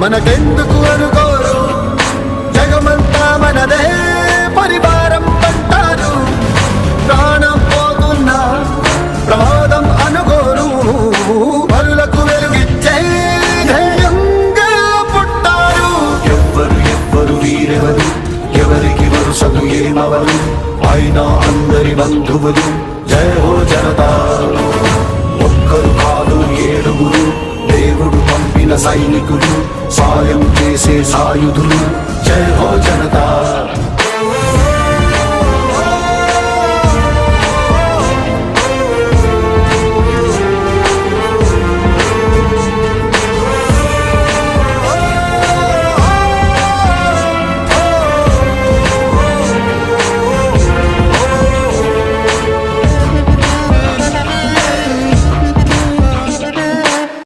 మనకెందుకు అనుకోరు, జగమంతా మనదే పరివారం అంటారు. ప్రాణం పోతున్నా ప్రమాదం అనుకోరు, పరులకు వెలుగిచ్చే ధైర్యంగా పుట్టారు. ఎవ్వరు వీరెవరు, ఎవరికి వరుసలు ఏమవరు, అయినా అందరి బంధువులు. జయ హో జనతా. ఒక్కరు కాదు ఏడుగురు, దేవుడు పంపిన సైనికులు, సాయం చేసే సాయుధులు. జయ హో జనతా.